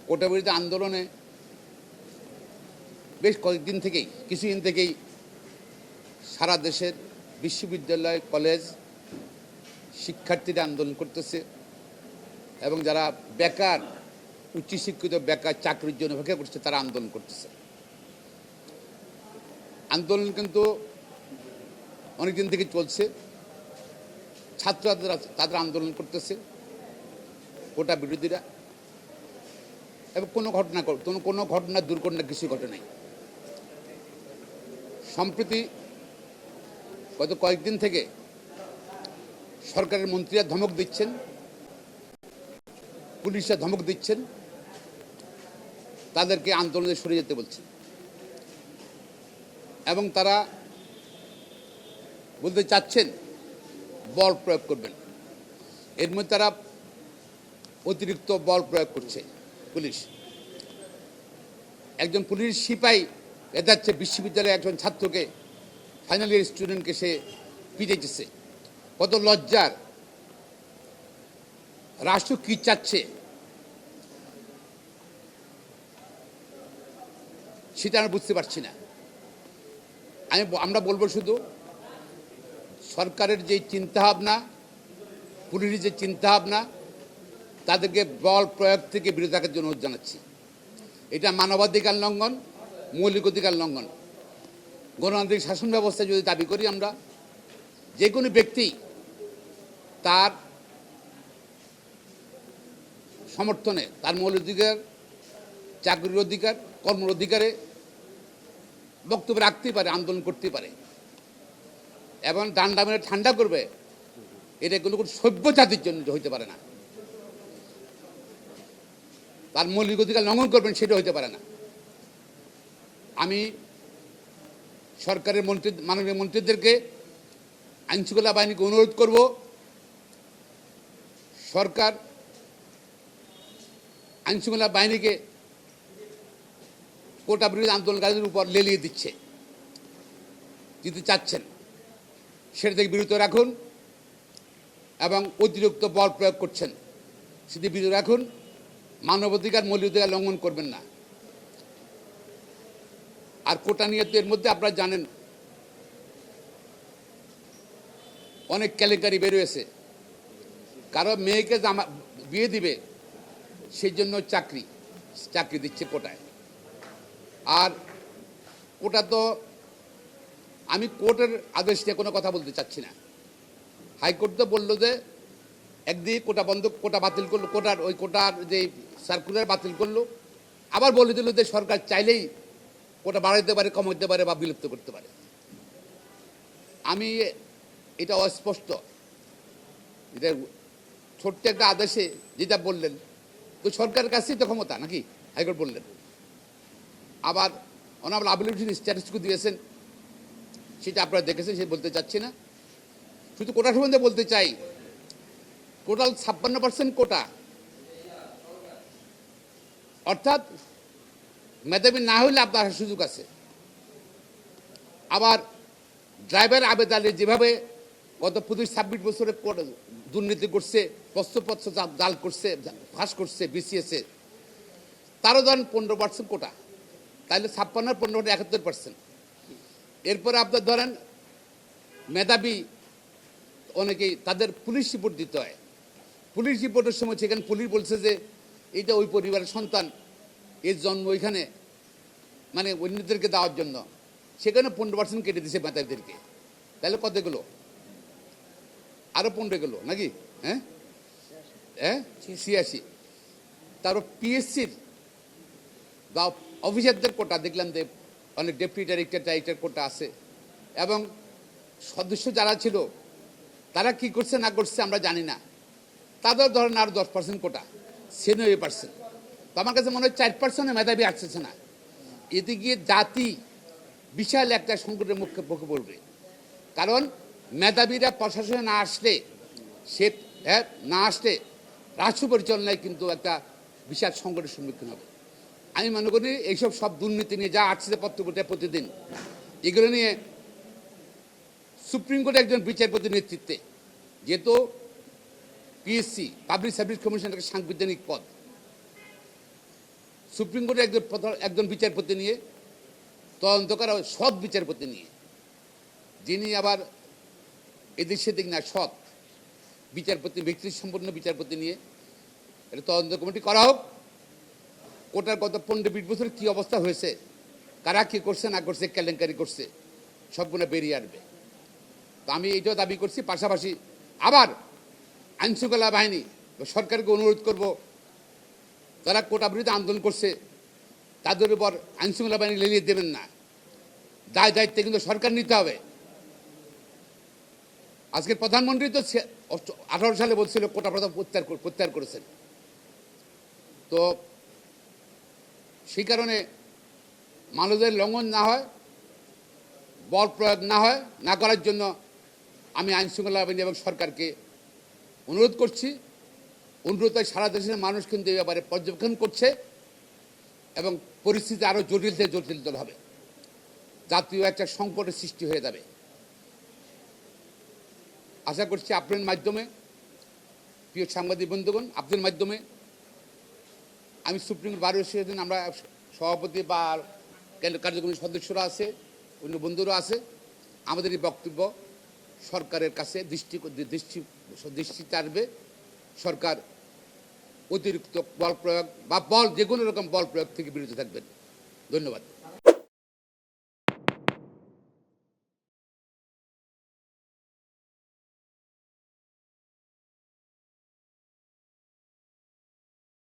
কোটা বিরোধী আন্দোলনে বেশ কয়েকদিন থেকেই কিছুদিন থেকেই সারা দেশের বিশ্ববিদ্যালয় কলেজ শিক্ষার্থীরা আন্দোলন করতেছে এবং যারা বেকার উচ্চশিক্ষিত বেকার চাকরির জন্য অপেক্ষা করছে তারা আন্দোলন করতেছে। আন্দোলন কিন্তু অনেকদিন থেকে চলছে। ছাত্ররা তাদের আন্দোলন করতেছে কোটা বিরোধীরা, এবং কোনো ঘটনা দুর্ঘটনা কিছু ঘটে নাই। সম্প্রতি গত কয়েকদিন থেকে সরকারের মন্ত্রীরা ধমক দিচ্ছেন, পুলিশরা ধমক দিচ্ছেন, তাদেরকে আন্দোলনে সরে যেতে বলছেন এবং তারা বলতে চাচ্ছেন বল প্রয়োগ করবেন। এর মধ্যে তারা অতিরিক্ত বল প্রয়োগ করছে। পুলিশ একজন পুলিশ সিপাহী যাচ্ছে বিশ্ববিদ্যালয়ে একজন ছাত্রকে, ফাইনাল ইয়ার স্টুডেন্টকে সে পিটিয়েছে। কত লজ্জার! রাষ্ট্র কি চাচ্ছে সেটা আমরা বুঝতে পারছি না। আমরা বলবো শুধু সরকারের যে চিন্তাভাবনা, পুলিশের যে চিন্তাভাবনা, তাদেরকে বল প্রয়োগ থেকে বিরত থাকার জন্য অনুরোধ জানাচ্ছি। এটা মানবাধিকার লঙ্ঘন, মৌলিক অধিকার লঙ্ঘন। গণতান্ত্রিক শাসন ব্যবস্থা যদি দাবি করি আমরা, যে কোনো ব্যক্তি তার সমর্থনে তার মৌলিক অধিকার, চাকরির অধিকার, কর্মের অধিকারে বক্তব্য রাখতেই পারে, আন্দোলন করতে পারে এবং ডান্ডা মেরে ঠান্ডা করবে, এটা কোনো সভ্য জাতির জন্য হইতে পারে না। তার মৌলিক অধিকার লঙ্ঘন করবেন সেটা হইতে পারে না। আমি সরকারের মাননীয় মন্ত্রীদেরকে, আইনশৃঙ্খলা বাহিনীকে অনুরোধ করব, সরকার আইনশৃঙ্খলা বাহিনীকে কোটা বিরোধী আন্দোলনকারীদের উপর লেলিয়ে দিচ্ছে, যদি চাচ্ছেন সেটা থেকে বিরত রাখুন এবং অতিরিক্ত বল প্রয়োগ করছেন সেটি বিরত রাখুন। মানবাধিকার, মৌলিক অধিকার লঙ্ঘন করবেন না। আর কোটা নিয়ে তো এর মধ্যে আপনারা জানেন অনেক কেলেঙ্কারি বেরিয়েছে। কারো মেয়েকে বিয়ে দিবে সেই জন্য চাকরি দিচ্ছে কোটায়। আর কোটা তো আমি কোর্টের আদেশ নিয়ে কোনো কথা বলতে চাচ্ছি না। হাইকোর্ট তো বললো যে একদিকে কোটা বাতিল করলো, কোটার যে সার্কুলার বাতিল করলো, আবার বলে দিল যে সরকার চাইলেই কোটা বাড়াইতে পারে, কমাইতে পারে বা বিলুপ্ত করতে পারে। আমি এটা অস্পষ্ট, এটা ছোট্ট একটা আদেশে যেটা বললেন, তো সরকারের কাছেই তো ক্ষমতা নাকি, হাইকোর্ট বললেন। আবার অনাবল আবিলিটি স্ট্যাটাসকো দিয়েছেন, সেটা আপনারা দেখেছেন, সে বলতে চাচ্ছি না। শুধু কোটা সম্বন্ধে বলতে চাই, টোটাল 56% কোটা, অর্থাৎ মেধাবী না হলে আপনার সুযোগ আছে। আবার ড্রাইভার আবেদনে যেভাবে গত 25-26 বছরে দুর্নীতি করছে, প্রশ্নপত্র জাল করছে, ফাঁস করছে বিসিএসে, তারও ধরেন 15% কোটা, তাহলে 56 15 71%। এরপরে আপনার ধরেন মেধাবী অনেকেই, তাদের পুলিশ রিপোর্ট দিতে হয়। পুলিশ রিপোর্টের সময় সেখানে পুলিশ বলছে যে এইটা ওই পরিবারের সন্তান, এর জন্ম ওইখানে, মানে অন্যদেরকে দেওয়ার জন্য, সেখানে 15% কেটে দিছে মেধাবীদেরকে। তাহলে কত গেলো? আরো 15 গেল নাকি? হ্যাঁ 86। তারপর পিএসসির বা অফিসারদের কোটা দেখলাম যে অনেক ডেপুটি ডাইরেক্টর কোটা আছে, এবং সদস্য যারা ছিল তারা কি করছে না করছে আমরা জানি না, তাদের ধরেন আরো 10% কোটা, 96%। তো আমার কাছে মনে হয় 4% মেধাবী আসছে না। এতে গিয়ে জাতি বিশাল একটা সংকটের মুখে পড়বে। কারণ মেধাবীরা প্রশাসনে না আসলে, রাষ্ট্র পরিচালনায় কিন্তু একটা বিশাল সংকটের সম্মুখীন হবে। আমি মনে করি এইসব সব দুর্নীতি নিয়ে যা আসছে পত্রপত্রিকা প্রতিদিন, এগুলো নিয়ে সুপ্রিম কোর্টে একজন বিচারপতির নেতৃত্বে, যেহেতু পিএসসি পাবলিক সার্ভিস কমিশন একটা সাংবিধানিক পদ, সুপ্রিম কোর্টের একজন বিচারপতি নিয়ে তদন্ত করা, সৎ বিচারপতি নিয়ে, যিনি আবার এদিক সেদিক না, সৎ বিচারপতি, ব্যক্তি সম্পন্ন বিচারপতি নিয়ে এটা তদন্ত কমিটি করা হোক। কোটার গত 15-20 বছর কী অবস্থা হয়েছে, কারা কী করছে না করছে, কেলেঙ্কারি করছে, সবগুলো বেরিয়ে আসবে। তো আমি এইটাও দাবি করছি। পাশাপাশি আবার আইনশৃঙ্খলা বাহিনী সরকারকে অনুরোধ করব, যারা কোটা বিরোধী আন্দোলন করছে তাদের উপর আইনশৃঙ্খলা বাহিনী লেলিয়ে দেবেন না, দায়িত্ব কিন্তু সরকার নিতে হবে। আজকের প্রধানমন্ত্রী তো 18 সালে বলছিল কোটা প্রথা প্রত্যাহার করেছেন। তো সেই কারণে মানুষের লঙ্ঘন না হয়, বল প্রয়োগ না করার জন্য আমি আইনশৃঙ্খলা বাহিনী এবং সরকারকে অনুরোধ করছি। অনুরোধ সারা দেশের মানুষ কিন্তু এই ব্যাপারে পর্যবেক্ষণ করছে এবং পরিস্থিতি আরও জটিল থেকে জটিলতর হবে, জাতীয় একটা সংকটের সৃষ্টি হয়ে যাবে। আশা করছি আপনার মাধ্যমে, প্রিয় সাংবাদিক বন্ধুগণ, আপনাদের মাধ্যমে আমি সুপ্রিম কোর্ট বার অ্যাসোসিয়েশন, আমরা সভাপতি বা কার্যকরী সদস্যরা আছে, অন্য বন্ধুরা আছে, আমাদের এই বক্তব্য সরকারের কাছে দৃষ্টিতে আসবে। সরকার অতিরিক্ত বল প্রয়োগ বা যে কোনো রকম বল প্রয়োগ থেকে বিরত থাকবেন। ধন্যবাদ।